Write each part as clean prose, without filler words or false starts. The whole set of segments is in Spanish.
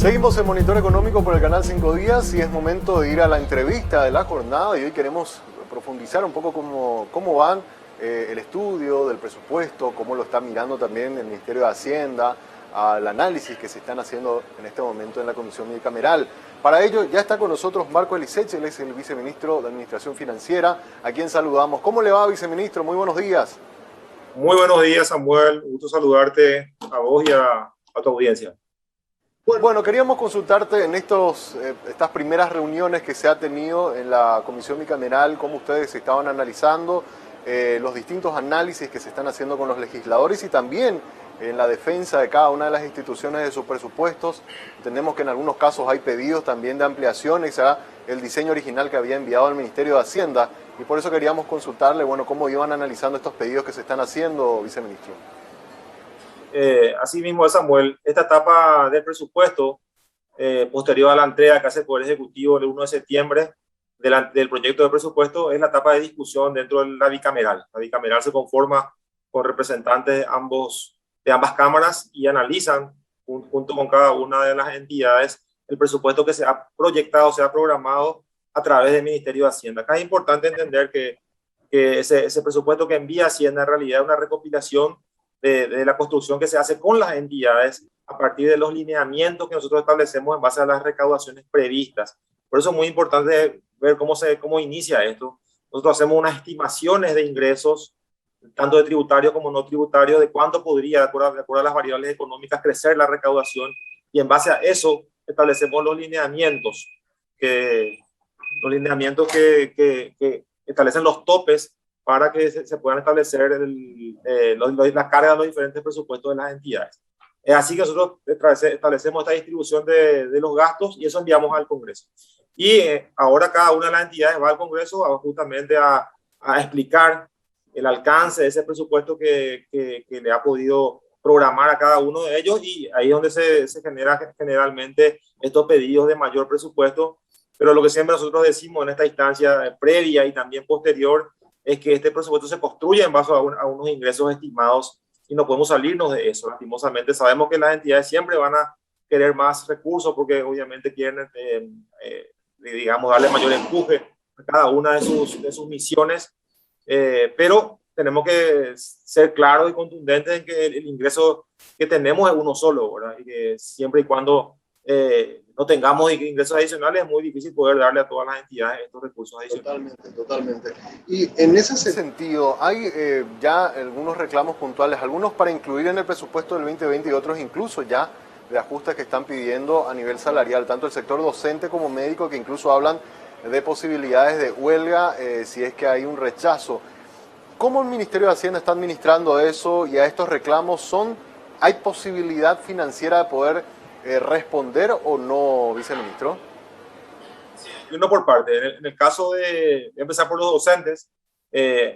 Seguimos en Monitor Económico por el canal 5 Días y es momento de ir a la entrevista de la jornada y hoy queremos profundizar un poco cómo van el estudio del presupuesto, cómo lo está mirando también el Ministerio de Hacienda, al análisis que se están haciendo en este momento en la Comisión Bicameral. Para ello ya está con nosotros Marco Elisech, él es el viceministro de Administración Financiera, a quien saludamos. ¿Cómo le va, viceministro? Muy buenos días. Muy buenos días, Samuel. Un gusto saludarte a vos y a tu audiencia. Bueno, queríamos consultarte en estas primeras reuniones que se ha tenido en la Comisión Bicameral, cómo ustedes estaban analizando los distintos análisis que se están haciendo con los legisladores y también en la defensa de cada una de las instituciones de sus presupuestos. Entendemos que en algunos casos hay pedidos también de ampliaciones a el diseño original que había enviado el Ministerio de Hacienda y por eso queríamos consultarle, cómo iban analizando estos pedidos que se están haciendo, viceministro. Así mismo, Samuel, esta etapa del presupuesto, posterior a la entrega que hace el Poder Ejecutivo el 1 de septiembre del proyecto de presupuesto, es la etapa de discusión dentro de la bicameral. La bicameral se conforma con representantes de ambas cámaras y analizan junto con cada una de las entidades el presupuesto que se ha proyectado, se ha programado a través del Ministerio de Hacienda. Acá es importante entender que ese presupuesto que envía Hacienda en realidad es una recopilación de la construcción que se hace con las entidades a partir de los lineamientos que nosotros establecemos en base a las recaudaciones previstas. Por eso es muy importante ver cómo inicia esto. Nosotros hacemos unas estimaciones de ingresos, tanto de tributario como no tributario, de cuánto podría, de acuerdo a las variables económicas, crecer la recaudación, y en base a eso establecemos los lineamientos que establecen los topes para que se puedan establecer la carga de los diferentes presupuestos de las entidades. Es así que nosotros establecemos esta distribución de los gastos y eso enviamos al Congreso. Y ahora cada una de las entidades va al Congreso justamente a explicar el alcance de ese presupuesto que le ha podido programar a cada uno de ellos, y ahí es donde se genera generalmente estos pedidos de mayor presupuesto. Pero lo que siempre nosotros decimos en esta instancia previa y también posterior es que este presupuesto se construye en base a unos ingresos estimados y no podemos salirnos de eso. Lastimosamente sabemos que las entidades siempre van a querer más recursos porque obviamente quieren, darle mayor empuje a cada una de sus misiones, pero tenemos que ser claros y contundentes en que el ingreso que tenemos es uno solo, ¿verdad? Y que siempre y cuando no tengamos ingresos adicionales, es muy difícil poder darle a todas las entidades estos recursos adicionales. Totalmente. Y en ese sentido, hay ya algunos reclamos puntuales, algunos para incluir en el presupuesto del 2020 y otros incluso ya de ajustes que están pidiendo a nivel salarial, tanto el sector docente como médico, que incluso hablan de posibilidades de huelga si es que hay un rechazo. ¿Cómo el Ministerio de Hacienda está administrando eso y a estos reclamos hay posibilidad financiera de poder responder o no, viceministro? Uno por parte. En el caso de empezar por los docentes,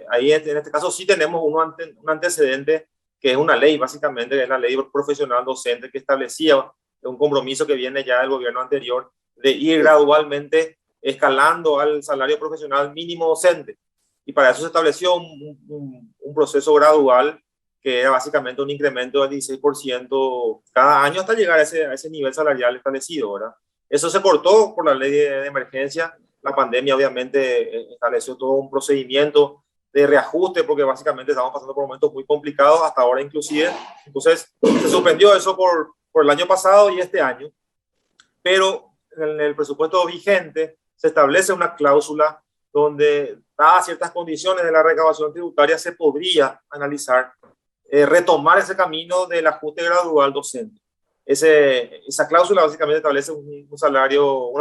ahí en este caso sí tenemos un antecedente que es una ley, básicamente, que es la ley profesional docente, que establecía un compromiso que viene ya del gobierno anterior de ir gradualmente escalando al salario profesional mínimo docente. Y para eso se estableció un proceso gradual que era básicamente un incremento del 16% cada año hasta llegar a ese nivel salarial establecido, ¿verdad? Eso se cortó por la ley de emergencia. La pandemia obviamente estableció todo un procedimiento de reajuste porque básicamente estamos pasando por momentos muy complicados hasta ahora inclusive. Entonces se suspendió eso por el año pasado y este año, pero en el presupuesto vigente se establece una cláusula donde, dadas ciertas condiciones de la recaudación tributaria, se podría analizar retomar ese camino del ajuste gradual docente. Esa cláusula básicamente establece un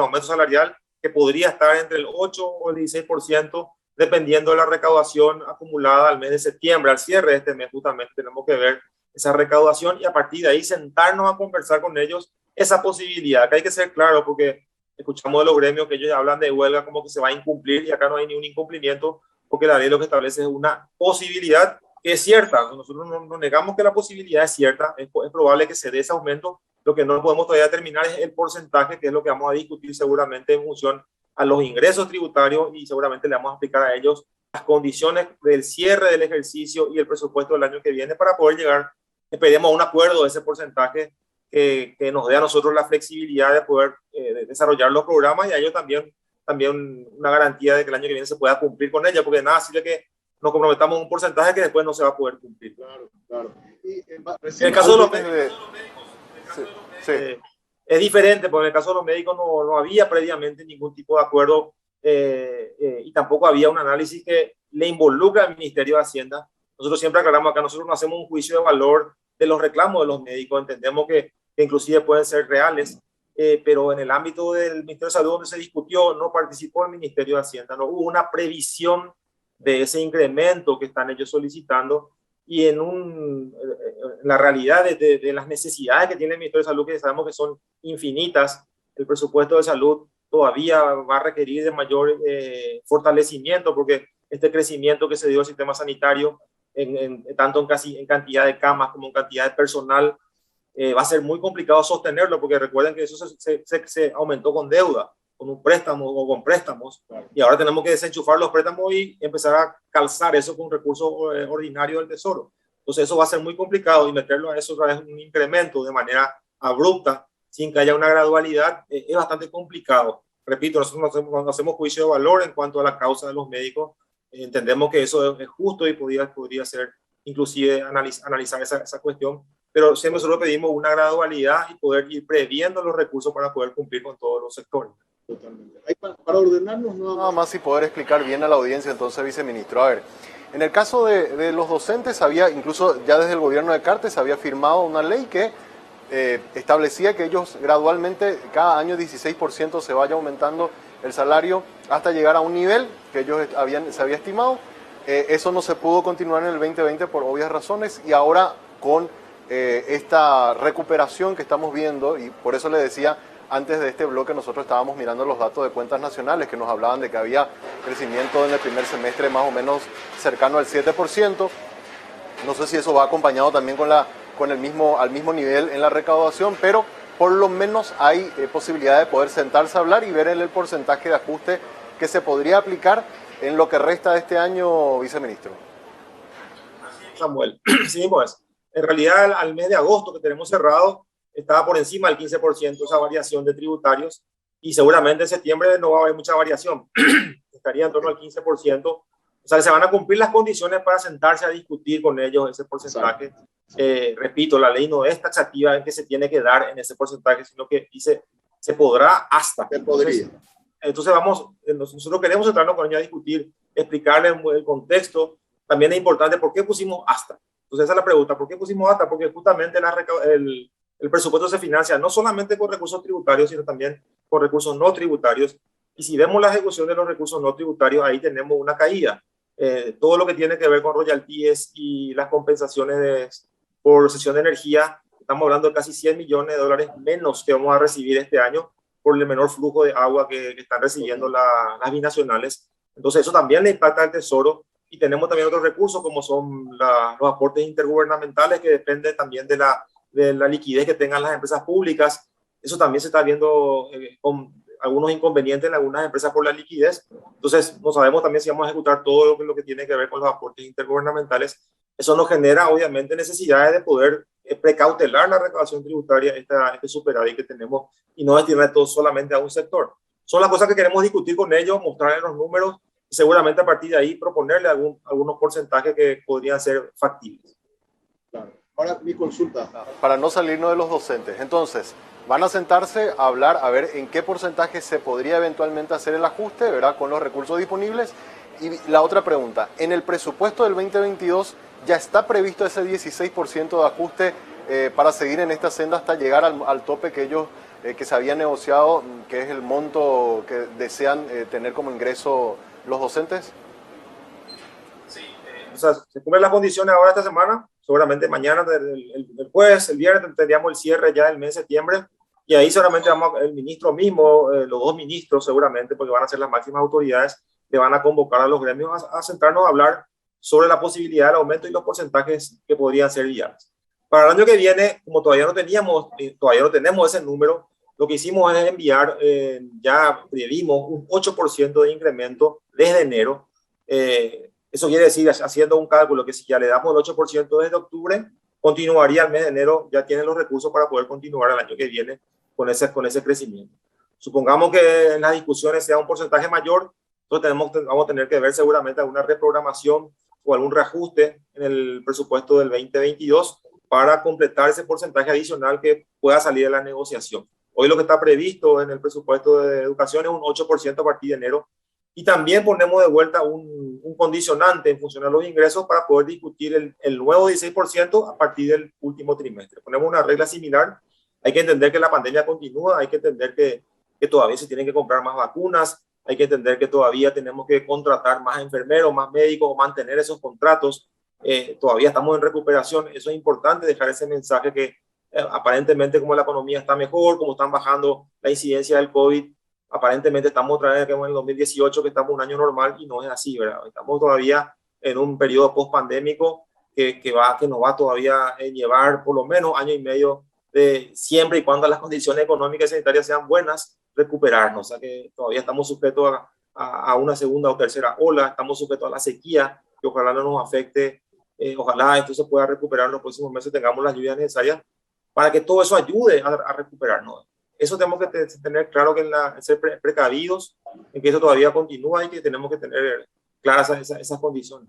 aumento salarial que podría estar entre el 8 o el 16%, dependiendo de la recaudación acumulada al mes de septiembre. Al cierre de este mes justamente tenemos que ver esa recaudación y a partir de ahí sentarnos a conversar con ellos esa posibilidad, que hay que ser claro porque escuchamos de los gremios que ellos hablan de huelga como que se va a incumplir y acá no hay ni un incumplimiento porque la ley lo que establece es una posibilidad que es cierta. Nosotros no negamos que la posibilidad es cierta, es probable que se dé ese aumento. Lo que no podemos todavía determinar es el porcentaje, que es lo que vamos a discutir seguramente en función a los ingresos tributarios y seguramente le vamos a explicar a ellos las condiciones del cierre del ejercicio y el presupuesto del año que viene para poder llegar, esperemos, a un acuerdo de ese porcentaje que nos dé a nosotros la flexibilidad de poder desarrollar los programas y a ellos también una garantía de que el año que viene se pueda cumplir con ella, porque nada sirve que nos comprometamos a un porcentaje que después no se va a poder cumplir. Claro, claro. Y, en el caso de los médicos, es diferente, porque en el caso de los médicos no había previamente ningún tipo de acuerdo y tampoco había un análisis que le involucra al Ministerio de Hacienda. Nosotros siempre aclaramos acá, nosotros no hacemos un juicio de valor de los reclamos de los médicos, entendemos que inclusive pueden ser reales, pero en el ámbito del Ministerio de Salud donde se discutió, no participó el Ministerio de Hacienda, no hubo una previsión de ese incremento que están ellos solicitando y en la realidad de las necesidades que tiene el Ministerio de Salud, que sabemos que son infinitas, el presupuesto de salud todavía va a requerir de mayor fortalecimiento, porque este crecimiento que se dio al sistema sanitario, tanto en cantidad de camas como en cantidad de personal, va a ser muy complicado sostenerlo, porque recuerden que eso se aumentó con deuda, con un préstamo o con préstamos, claro. Y ahora tenemos que desenchufar los préstamos y empezar a calzar eso con recursos ordinarios del Tesoro. Entonces eso va a ser muy complicado y meterlo a eso otra vez un incremento de manera abrupta, sin que haya una gradualidad, es bastante complicado. Repito, nosotros no hacemos juicio de valor en cuanto a la causa de los médicos, entendemos que eso es justo y podría ser inclusive analizar esa cuestión, pero siempre solo pedimos una gradualidad y poder ir previendo los recursos para poder cumplir con todos los sectores. Totalmente. Para ordenarnos nada más y poder explicar bien a la audiencia, entonces, viceministro, a ver, en el caso de los docentes, había incluso ya desde el gobierno de Cartes había firmado una ley que establecía que ellos gradualmente, cada año 16% se vaya aumentando el salario hasta llegar a un nivel que ellos se había estimado. Eso no se pudo continuar en el 2020 por obvias razones y ahora con esta recuperación que estamos viendo, y por eso le decía, antes de este bloque nosotros estábamos mirando los datos de cuentas nacionales que nos hablaban de que había crecimiento en el primer semestre más o menos cercano al 7%. No sé si eso va acompañado también al mismo nivel en la recaudación, pero por lo menos hay posibilidad de poder sentarse a hablar y ver el porcentaje de ajuste que se podría aplicar en lo que resta de este año, viceministro. Samuel, sí, pues, en realidad al mes de agosto que tenemos cerrado, estaba por encima del 15% esa variación de tributarios y seguramente en septiembre no va a haber mucha variación, estaría en torno al 15%. O sea, se van a cumplir las condiciones para sentarse a discutir con ellos ese porcentaje. Repito, la ley no es taxativa en que se tiene que dar en ese porcentaje, sino que dice se podrá hasta. Se podría. Entonces nosotros queremos sentarnos con ellos a discutir, explicarles el contexto. También es importante por qué pusimos hasta. Entonces esa es la pregunta, ¿por qué pusimos hasta? Porque justamente el presupuesto se financia no solamente con recursos tributarios, sino también con recursos no tributarios. Y si vemos la ejecución de los recursos no tributarios, ahí tenemos una caída. Todo lo que tiene que ver con royalties y las compensaciones por cesión de energía, estamos hablando de casi $100 millones menos que vamos a recibir este año por el menor flujo de agua que están recibiendo las binacionales. Entonces eso también le impacta al Tesoro. Y tenemos también otros recursos como son los aportes intergubernamentales que dependen también de la liquidez que tengan las empresas públicas. Eso también se está viendo con algunos inconvenientes en algunas empresas por la liquidez. Entonces, no sabemos también si vamos a ejecutar todo lo que tiene que ver con los aportes intergubernamentales. Eso nos genera, obviamente, necesidades de poder precautelar la recaudación tributaria, este superávit que tenemos, y no destinar todo solamente a un sector. Son las cosas que queremos discutir con ellos, mostrarles los números, y seguramente a partir de ahí proponerle algunos porcentajes que podrían ser factibles. Claro. Ahora, mi consulta, para no salirnos de los docentes. Entonces, van a sentarse a hablar, a ver en qué porcentaje se podría eventualmente hacer el ajuste, ¿verdad?, con los recursos disponibles. Y la otra pregunta, ¿en el presupuesto del 2022 ya está previsto ese 16% de ajuste para seguir en esta senda hasta llegar al tope que ellos, que se había negociado, que es el monto que desean tener como ingreso los docentes? Sí, o sea, se cumplen las condiciones ahora esta semana, seguramente mañana, el jueves, el viernes tendríamos el cierre ya del mes de septiembre, y ahí seguramente el ministro mismo, los dos ministros seguramente, porque van a ser las máximas autoridades, que van a convocar a los gremios a sentarnos a hablar sobre la posibilidad del aumento y los porcentajes que podrían ser viables. Para el año que viene, como todavía no tenemos ese número, lo que hicimos es enviar, ya previmos un 8% de incremento desde enero. Eso quiere decir, haciendo un cálculo, que si ya le damos el 8% desde octubre, continuaría el mes de enero, ya tienen los recursos para poder continuar el año que viene con ese crecimiento. Supongamos que en las discusiones sea un porcentaje mayor, entonces vamos a tener que ver seguramente alguna reprogramación o algún reajuste en el presupuesto del 2022 para completar ese porcentaje adicional que pueda salir de la negociación. Hoy lo que está previsto en el presupuesto de educación es un 8% a partir de enero, y también ponemos de vuelta un condicionante en función de los ingresos para poder discutir el nuevo 16% a partir del último trimestre. Ponemos una regla similar. Hay que entender que la pandemia continúa, hay que entender que todavía se tienen que comprar más vacunas, hay que entender que todavía tenemos que contratar más enfermeros, más médicos, o mantener esos contratos. Todavía estamos en recuperación. Eso es importante, dejar ese mensaje que aparentemente, como la economía está mejor, como están bajando la incidencia del COVID, aparentemente estamos otra vez como en el 2018, que estamos en un año normal, y no es así, ¿verdad? Estamos todavía en un periodo post-pandémico que nos va todavía a llevar por lo menos año y medio, de siempre y cuando las condiciones económicas y sanitarias sean buenas, recuperarnos. O sea que todavía estamos sujetos a una segunda o tercera ola, estamos sujetos a la sequía, que ojalá no nos afecte, ojalá esto se pueda recuperar en los próximos meses, tengamos las lluvias necesarias para que todo eso ayude a recuperarnos. Eso tenemos que tener claro, que ser precavidos, en que eso todavía continúa y que tenemos que tener claras esas condiciones.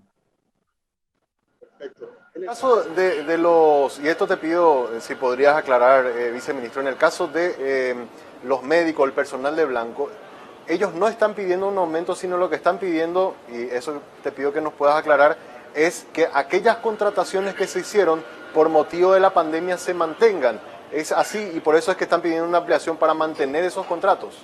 Perfecto. En el caso de los, y esto te pido si podrías aclarar, viceministro, en el caso de los médicos, el personal de blanco, ellos no están pidiendo un aumento, sino lo que están pidiendo, y eso te pido que nos puedas aclarar, es que aquellas contrataciones que se hicieron por motivo de la pandemia se mantengan. Es así, y por eso es que están pidiendo una ampliación para mantener esos contratos.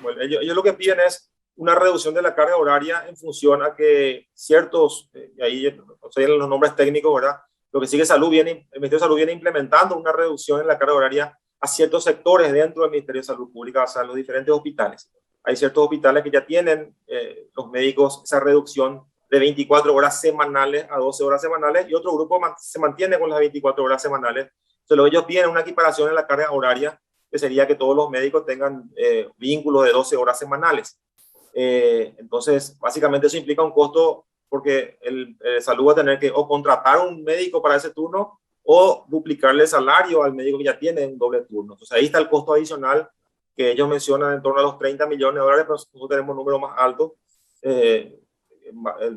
Bueno, ellos lo que piden es una reducción de la carga horaria en función a que ciertos, y ahí no sé los nombres técnicos, ¿verdad? Lo que sigue salud el Ministerio de Salud viene implementando una reducción en la carga horaria a ciertos sectores dentro del Ministerio de Salud Pública, o sea, los diferentes hospitales. Hay ciertos hospitales que ya tienen los médicos esa reducción de 24 horas semanales a 12 horas semanales, y otro grupo se mantiene con las 24 horas semanales. Entonces, ellos piden una equiparación en la carga horaria, que sería que todos los médicos tengan vínculos de 12 horas semanales. Entonces, básicamente eso implica un costo, porque el salud va a tener que o contratar un médico para ese turno o duplicarle el salario al médico que ya tiene un doble turno. Entonces, ahí está el costo adicional que ellos mencionan en torno a los 30 millones de dólares, pero nosotros tenemos un número más alto,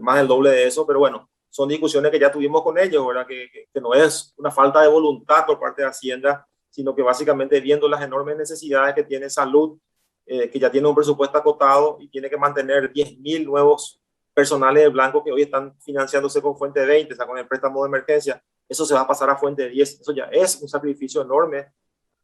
más del doble de eso, pero bueno, son discusiones que ya tuvimos con ellos, ¿verdad? Que no es una falta de voluntad por parte de Hacienda, sino que básicamente viendo las enormes necesidades que tiene salud, que ya tiene un presupuesto acotado y tiene que mantener 10.000 nuevos personales de blanco que hoy están financiándose con fuente 20, o sea, con el préstamo de emergencia, eso se va a pasar a fuente 10, eso ya es un sacrificio enorme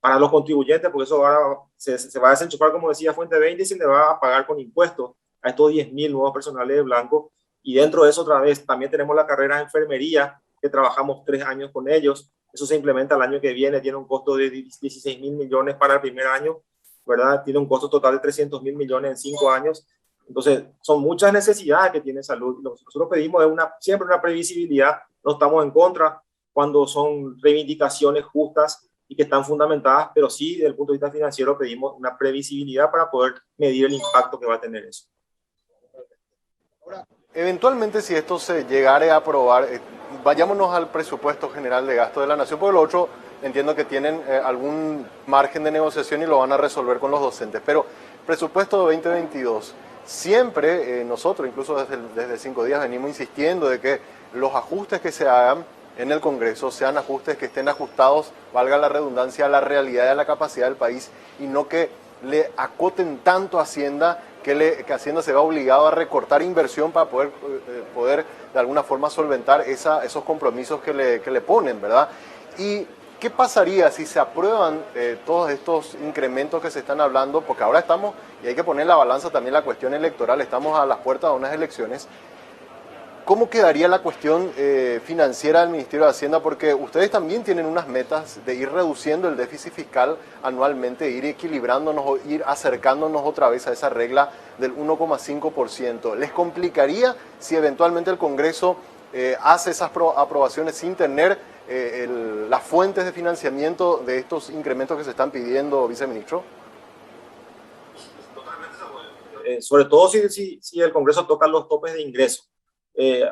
para los contribuyentes, porque eso ahora se va a desenchufar, como decía, fuente 20, y se le va a pagar con impuestos a estos 10.000 nuevos personales de blanco. Y dentro de eso, otra vez, también tenemos la carrera de enfermería, que trabajamos 3 años con ellos. Eso se implementa el año que viene, tiene un costo de 16.000 millones para el primer año, ¿verdad? Tiene un costo total de 300.000 millones en 5 años. Entonces, son muchas necesidades que tiene salud. Lo que nosotros pedimos es siempre una previsibilidad. No estamos en contra cuando son reivindicaciones justas y que están fundamentadas, pero sí, desde el punto de vista financiero, pedimos una previsibilidad para poder medir el impacto que va a tener eso. Ahora, eventualmente, si esto se llegare a aprobar, vayámonos al presupuesto general de gasto de la Nación, porque lo otro entiendo que tienen algún margen de negociación y lo van a resolver con los docentes, pero presupuesto 2022, siempre nosotros, incluso desde 5 días, venimos insistiendo de que los ajustes que se hagan en el Congreso sean ajustes que estén ajustados, valga la redundancia, a la realidad y a la capacidad del país, y no que le acoten tanto a Hacienda que Hacienda se va obligado a recortar inversión para poder de alguna forma solventar esos compromisos que le ponen, ¿verdad? ¿Y qué pasaría si se aprueban todos estos incrementos que se están hablando? Porque ahora estamos, y hay que poner en la balanza también la cuestión electoral, estamos a las puertas de unas elecciones. ¿Cómo quedaría la cuestión financiera del Ministerio de Hacienda? Porque ustedes también tienen unas metas de ir reduciendo el déficit fiscal anualmente, ir equilibrándonos o ir acercándonos otra vez a esa regla del 1,5%. ¿Les complicaría si eventualmente el Congreso hace esas aprobaciones sin tener las fuentes de financiamiento de estos incrementos que se están pidiendo, viceministro? Sobre todo si el Congreso toca los topes de ingreso. Sí.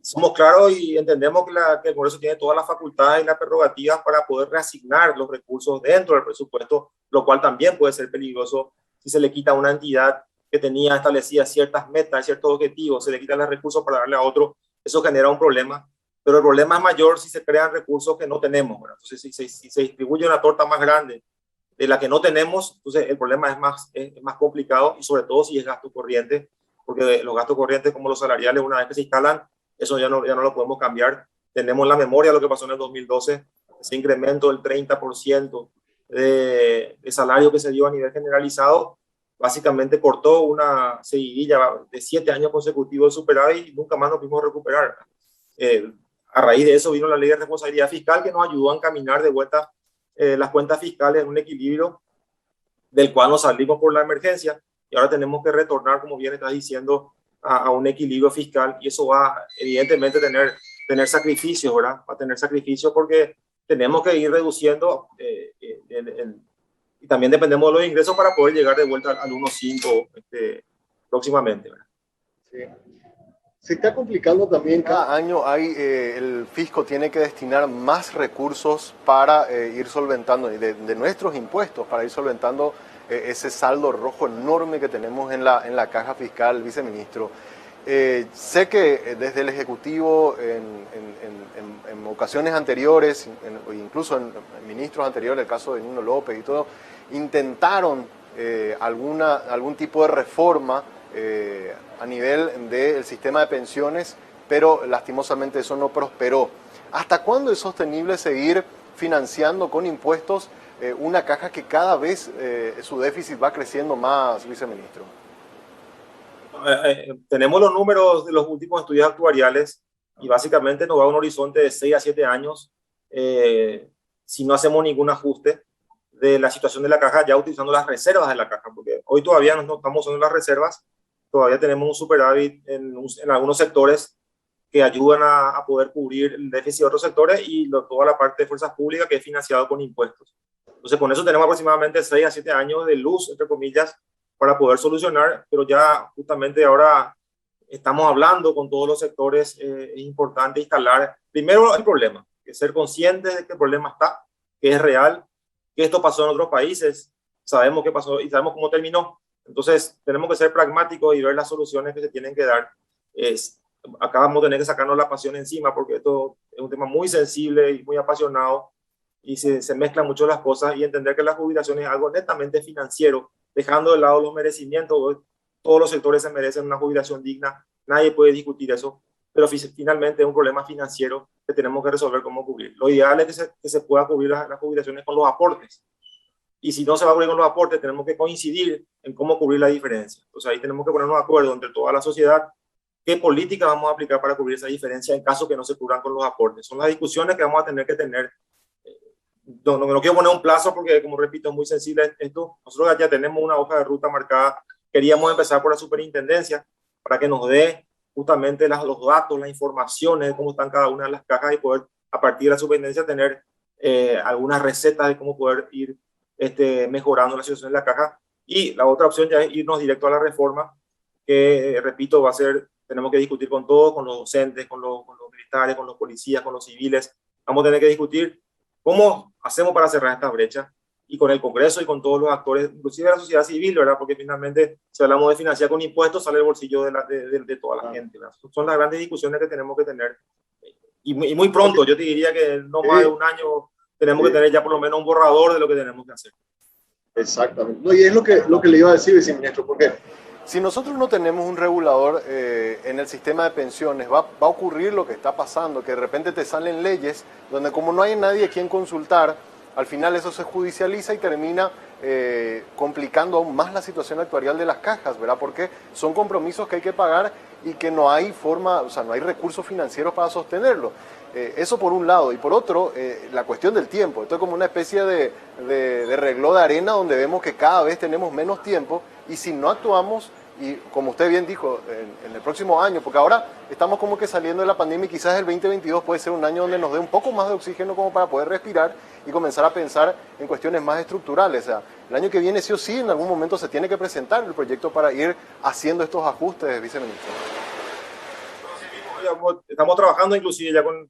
Somos claros y entendemos que el Congreso tiene todas las facultades y las prerrogativas para poder reasignar los recursos dentro del presupuesto, lo cual también puede ser peligroso si se le quita a una entidad que tenía establecidas ciertas metas, ciertos objetivos, se le quitan los recursos para darle a otro, eso genera un problema. Pero el problema es mayor si se crean recursos que no tenemos, ¿verdad? Entonces, si se distribuye una torta más grande de la que no tenemos, entonces el problema es más complicado y sobre todo si es gasto corriente, porque los gastos corrientes como los salariales, una vez que se instalan, eso ya no lo podemos cambiar. Tenemos la memoria de lo que pasó en el 2012, ese incremento del 30% de salario que se dio a nivel generalizado, básicamente cortó una seguidilla de 7 años consecutivos de superávit y nunca más nos pudimos recuperar. A raíz de eso vino la ley de responsabilidad fiscal que nos ayudó a encaminar de vuelta las cuentas fiscales en un equilibrio del cual nos salimos por la emergencia y ahora tenemos que retornar, como bien estás diciendo, a un equilibrio fiscal y eso va evidentemente a tener sacrificios, ¿verdad? Va a tener sacrificios porque tenemos que ir reduciendo y también dependemos de los ingresos para poder llegar de vuelta al 1.5 próximamente, ¿verdad? Sí. Se está complicando también. Cada año el fisco tiene que destinar más recursos para ir solventando, de nuestros impuestos, para ir solventando ese saldo rojo enorme que tenemos en la caja fiscal, viceministro. Sé que desde el Ejecutivo, en ocasiones anteriores, incluso en ministros anteriores, el caso de Nino López y todo, intentaron algún tipo de reforma a nivel del sistema de pensiones, pero lastimosamente eso no prosperó. ¿Hasta cuándo es sostenible seguir financiando con impuestos una caja que cada vez su déficit va creciendo más, viceministro? Tenemos los números de los últimos estudios actuariales y básicamente nos va a un horizonte de 6 a 7 años si no hacemos ningún ajuste de la situación de la caja, ya utilizando las reservas de la caja, porque hoy todavía no estamos usando las reservas, todavía tenemos un superávit en algunos sectores que ayudan a poder cubrir el déficit de otros sectores y toda la parte de fuerzas públicas que es financiado con impuestos. Entonces, con eso tenemos aproximadamente 6 a 7 años de luz, entre comillas, para poder solucionar, pero ya justamente ahora estamos hablando con todos los sectores, es importante instalar primero el problema, que ser conscientes de que el problema está, que es real, que esto pasó en otros países, sabemos qué pasó y sabemos cómo terminó. Entonces, tenemos que ser pragmáticos y ver las soluciones que se tienen que dar. Acá vamos a tener que sacarnos la pasión encima porque esto es un tema muy sensible y muy apasionado y se mezclan mucho las cosas y entender que la jubilación es algo netamente financiero, dejando de lado los merecimientos. Todos los sectores se merecen una jubilación digna, nadie puede discutir eso, pero finalmente es un problema financiero que tenemos que resolver cómo cubrir. Lo ideal es que se pueda cubrir las jubilaciones con los aportes. Y si no se va a cubrir con los aportes, tenemos que coincidir en cómo cubrir la diferencia. Entonces ahí tenemos que ponernos de acuerdo entre toda la sociedad qué política vamos a aplicar para cubrir esa diferencia en caso que no se cubran con los aportes. Son las discusiones que vamos a tener que tener. No quiero poner un plazo porque, como repito, es muy sensible esto. Nosotros ya tenemos una hoja de ruta marcada. Queríamos empezar por la superintendencia para que nos dé justamente los datos, las informaciones de cómo están cada una de las cajas y poder, a partir de la superintendencia, tener algunas recetas de cómo poder ir mejorando la situación de la caja. Y la otra opción ya es irnos directo a la reforma, que repito, va a ser, tenemos que discutir con todos, con los docentes, con los militares, con los policías, con los civiles. Vamos a tener que discutir cómo hacemos para cerrar esta brecha y con el Congreso y con todos los actores, inclusive la sociedad civil, ¿verdad? Porque finalmente, si hablamos de financiar con impuestos, sale el bolsillo de toda la gente, ¿verdad? Son las grandes discusiones que tenemos que tener. Y muy pronto, yo te diría que no más de un año tenemos que tener ya por lo menos un borrador de lo que tenemos que hacer. Exactamente. No, y es lo que le iba a decir, viceministro, porque si nosotros no tenemos un regulador en el sistema de pensiones, va a ocurrir lo que está pasando, que de repente te salen leyes donde como no hay nadie a quien consultar, al final eso se judicializa y termina complicando aún más la situación actuarial de las cajas, ¿verdad? Porque son compromisos que hay que pagar y que no hay forma, o sea, no hay recursos financieros para sostenerlo. Eso por un lado. Y por otro, la cuestión del tiempo. Esto es como una especie de reloj de arena donde vemos que cada vez tenemos menos tiempo y si no actuamos, y como usted bien dijo, en el próximo año, porque ahora estamos como que saliendo de la pandemia y quizás el 2022 puede ser un año donde nos dé un poco más de oxígeno como para poder respirar y comenzar a pensar en cuestiones más estructurales. O sea, el año que viene sí o sí en algún momento se tiene que presentar el proyecto para ir haciendo estos ajustes, viceministro. estamos trabajando inclusive ya con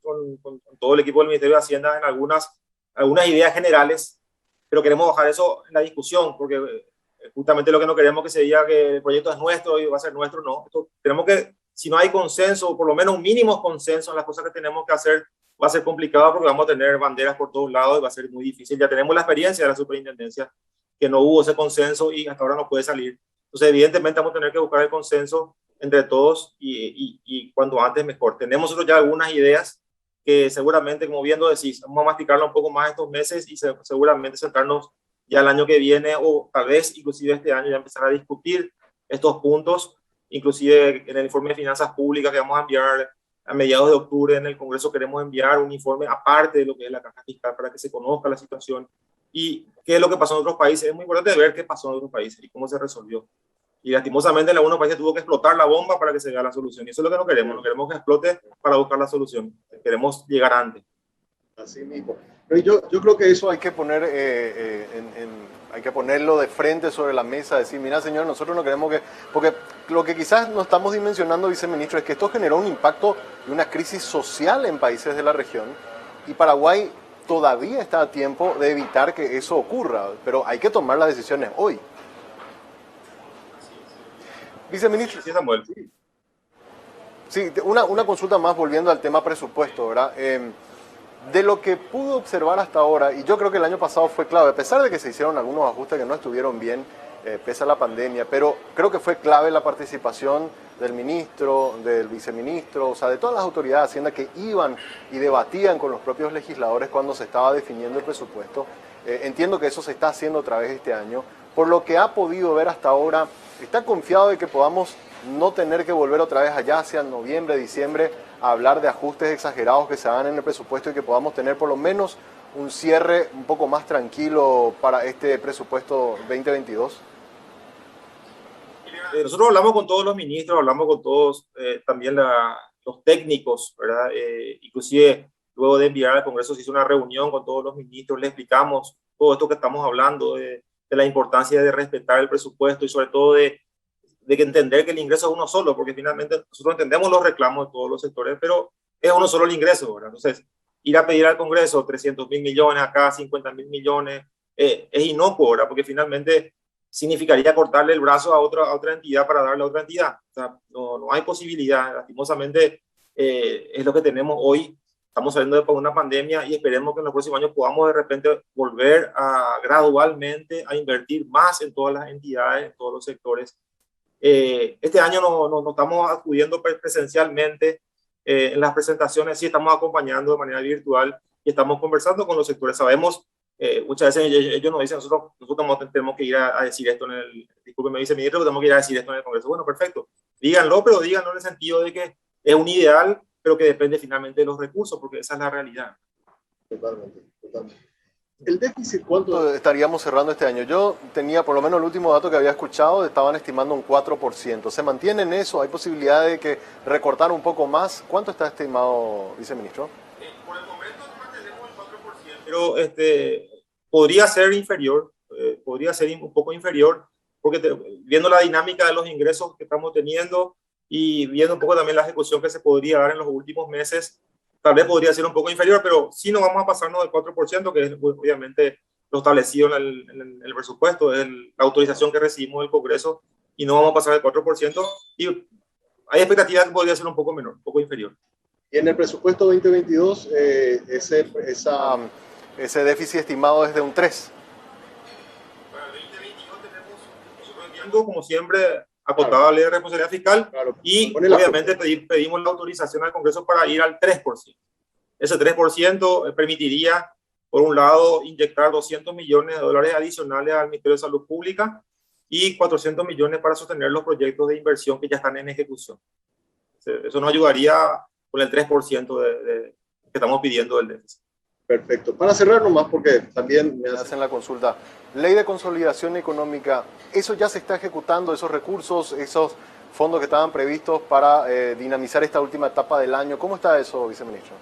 todo el equipo del Ministerio de Hacienda en algunas ideas generales, pero queremos bajar eso en la discusión, porque justamente lo que no queremos que se diga que el proyecto es nuestro y va a ser nuestro, no. Tenemos que, si no hay consenso, o por lo menos un mínimo consenso en las cosas que tenemos que hacer, va a ser complicado porque vamos a tener banderas por todos lados y va a ser muy difícil. Ya tenemos la experiencia de la superintendencia, que no hubo ese consenso y hasta ahora no puede salir. Entonces, evidentemente, vamos a tener que buscar el consenso entre todos y cuanto antes mejor. Tenemos nosotros ya algunas ideas que seguramente, como viendo decís, vamos a masticarla un poco más estos meses y seguramente centrarnos ya el año que viene o tal vez inclusive este año ya empezar a discutir estos puntos, inclusive en el informe de finanzas públicas que vamos a enviar a mediados de octubre en el Congreso. Queremos enviar un informe aparte de lo que es la caja fiscal para que se conozca la situación y qué es lo que pasó en otros países. Es muy importante ver qué pasó en otros países y cómo se resolvió. Y lastimosamente en algunos países tuvo que explotar la bomba para que se vea la solución. Y eso es lo que no queremos. No queremos que explote para buscar la solución. Queremos llegar antes. Así mismo. Pero yo creo que eso hay que poner hay que ponerlo de frente sobre la mesa, decir, mira señor, nosotros no queremos que... Porque lo que quizás no estamos dimensionando, viceministro, es que esto generó un impacto y una crisis social en países de la región y Paraguay todavía está a tiempo de evitar que eso ocurra, pero hay que tomar las decisiones hoy. Viceministro. Sí, Samuel. Sí, una consulta más volviendo al tema presupuesto, ¿verdad? De lo que pude observar hasta ahora, y yo creo que el año pasado fue clave, a pesar de que se hicieron algunos ajustes que no estuvieron bien, pese a la pandemia, pero creo que fue clave la participación del ministro, del viceministro, o sea, de todas las autoridades de Hacienda que iban y debatían con los propios legisladores cuando se estaba definiendo el presupuesto. Entiendo que eso se está haciendo otra vez este año. Por lo que ha podido ver hasta ahora, ¿está confiado de que podamos no tener que volver otra vez allá hacia noviembre, diciembre, a hablar de ajustes exagerados que se hagan en el presupuesto y que podamos tener por lo menos un cierre un poco más tranquilo para este presupuesto 2022? Nosotros hablamos con todos los ministros, hablamos con todos también los técnicos, ¿verdad? Inclusive luego de enviar al Congreso se hizo una reunión con todos los ministros, le explicamos todo esto que estamos hablando de la importancia de respetar el presupuesto y sobre todo de que entender que el ingreso es uno solo, porque finalmente nosotros entendemos los reclamos de todos los sectores, pero es uno solo el ingreso, ¿verdad? Entonces, ir a pedir al Congreso 300.000 millones, acá 50.000 millones, es inocuo, ¿verdad? Porque finalmente significaría cortarle el brazo a otra entidad para darle a otra entidad. O sea, no hay posibilidad. Lastimosamente, es lo que tenemos hoy. Estamos saliendo de una pandemia y esperemos que en los próximos años podamos de repente volver gradualmente a invertir más en todas las entidades, en todos los sectores. Este año no estamos acudiendo presencialmente en las presentaciones, sí estamos acompañando de manera virtual y estamos conversando con los sectores. Sabemos, muchas veces ellos nos dicen, nosotros tenemos que ir a decir esto disculpe, me dice mi ministro, tenemos que ir a decir esto en el Congreso. Bueno, perfecto, díganlo, pero díganlo en el sentido de que es un ideal, pero que depende finalmente de los recursos, porque esa es la realidad. Totalmente. ¿El déficit cuánto estaríamos cerrando este año? Yo tenía, por lo menos el último dato que había escuchado, estaban estimando un 4%. ¿Se mantiene en eso? ¿Hay posibilidad de que recortar un poco más? ¿Cuánto está estimado, viceministro? Por el momento mantenemos el 4%. Pero podría ser inferior, podría ser un poco inferior, porque viendo la dinámica de los ingresos que estamos teniendo y viendo un poco también la ejecución que se podría dar en los últimos meses, tal vez podría ser un poco inferior, pero sí no vamos a pasarnos del 4%, que es obviamente lo establecido en el presupuesto, es la autorización que recibimos del Congreso, y no vamos a pasar del 4%, y hay expectativas que podría ser un poco menor, un poco inferior. Y en el presupuesto 2022, ese déficit estimado es de un 3%. Para el 2022 tenemos, como siempre, acotada la ley de responsabilidad fiscal, y obviamente pedimos la autorización al Congreso para ir al 3%. Ese 3% permitiría, por un lado, inyectar $200 millones adicionales al Ministerio de Salud Pública y 400 millones para sostener los proyectos de inversión que ya están en ejecución. Eso nos ayudaría con el 3% que estamos pidiendo del déficit. Perfecto. Para cerrar nomás, porque también me hacen la consulta. Ley de consolidación económica, ¿eso ya se está ejecutando, esos recursos, esos fondos que estaban previstos para dinamizar esta última etapa del año? ¿Cómo está eso, viceministro?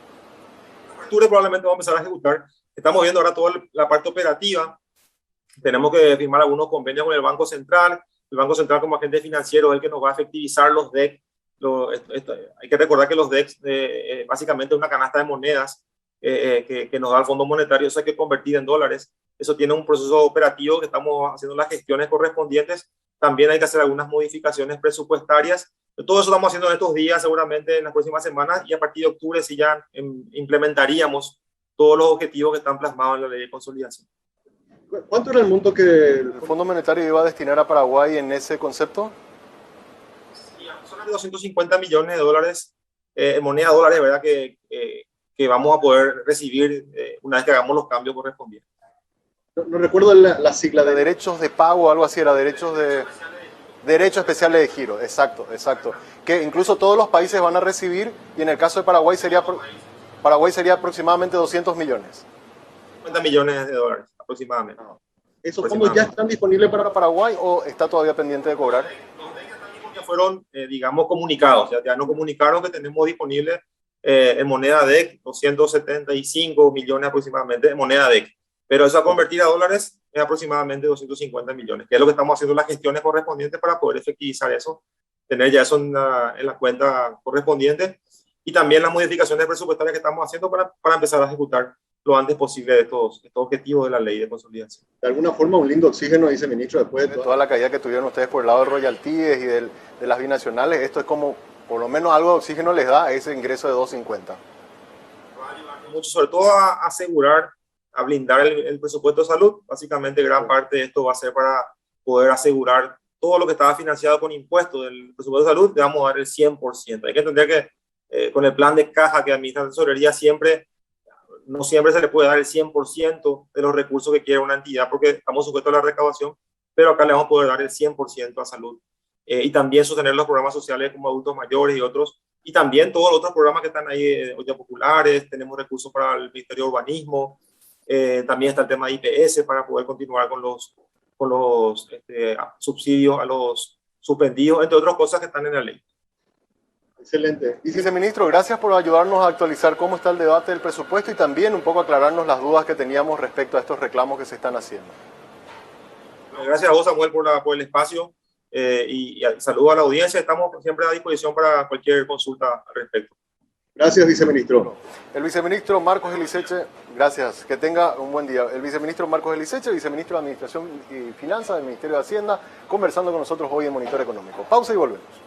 En octubre probablemente vamos a empezar a ejecutar. Estamos viendo ahora toda la parte operativa. Tenemos que firmar algunos convenios con el Banco Central. El Banco Central como agente financiero es el que nos va a efectivizar los DEC hay que recordar que los DEX básicamente es una canasta de monedas que nos da el Fondo Monetario, eso hay que convertir en dólares. Eso tiene un proceso operativo que estamos haciendo las gestiones correspondientes. También hay que hacer algunas modificaciones presupuestarias. Todo eso estamos haciendo en estos días, seguramente en las próximas semanas, y a partir de octubre sí ya implementaríamos todos los objetivos que están plasmados en la ley de consolidación. ¿Cuánto era el monto que el Fondo Monetario iba a destinar a Paraguay en ese concepto? Sí, son de 250 millones de dólares en moneda dólares, ¿verdad? Que vamos a poder recibir una vez que hagamos los cambios correspondientes. No recuerdo la sigla de derechos de pago, algo así, era derechos especiales de giro, exacto, que incluso todos los países van a recibir, y en el caso de Paraguay sería aproximadamente 200 millones. 50 millones de dólares aproximadamente. ¿Esos fondos ya están disponibles para Paraguay o está todavía pendiente de cobrar? Ya fueron, digamos, comunicados, ya nos comunicaron que tenemos disponible en moneda DEC 275 millones aproximadamente de moneda DEC. Pero eso a convertir a dólares es aproximadamente 250 millones, que es lo que estamos haciendo las gestiones correspondientes para poder efectivizar eso, tener ya eso en la cuenta correspondiente, y también las modificaciones presupuestarias que estamos haciendo para empezar a ejecutar lo antes posible de estos objetivos de la ley de consolidación. De alguna forma un lindo oxígeno, viceministro, después de toda la caída que tuvieron ustedes por el lado de royalties y de las binacionales, esto es como, por lo menos algo de oxígeno les da ese ingreso de 250. Va a ayudar mucho, sobre todo a asegurar, a blindar el presupuesto de salud. Básicamente gran parte de esto va a ser para poder asegurar todo lo que estaba financiado con impuestos del presupuesto de salud, le vamos a dar el 100%. Hay que entender que con el plan de caja que administra la tesorería no siempre se le puede dar el 100% de los recursos que quiere una entidad porque estamos sujetos a la recaudación, pero acá le vamos a poder dar el 100% a salud. Y también sostener los programas sociales como adultos mayores y otros, y también todos los otros programas que están ahí, ollas populares, tenemos recursos para el Ministerio de Urbanismo, también está el tema de IPS para poder continuar con los subsidios a los suspendidos, entre otras cosas que están en la ley. Excelente. Viceministro, gracias por ayudarnos a actualizar cómo está el debate del presupuesto y también un poco aclararnos las dudas que teníamos respecto a estos reclamos que se están haciendo. Gracias a vos, Samuel, por el espacio y saludo a la audiencia. Estamos siempre a disposición para cualquier consulta al respecto. Gracias, viceministro. El viceministro Marcos Eliseche, gracias, que tenga un buen día. El viceministro Marcos Eliseche, viceministro de Administración y Finanzas del Ministerio de Hacienda, conversando con nosotros hoy en Monitor Económico. Pausa y volvemos.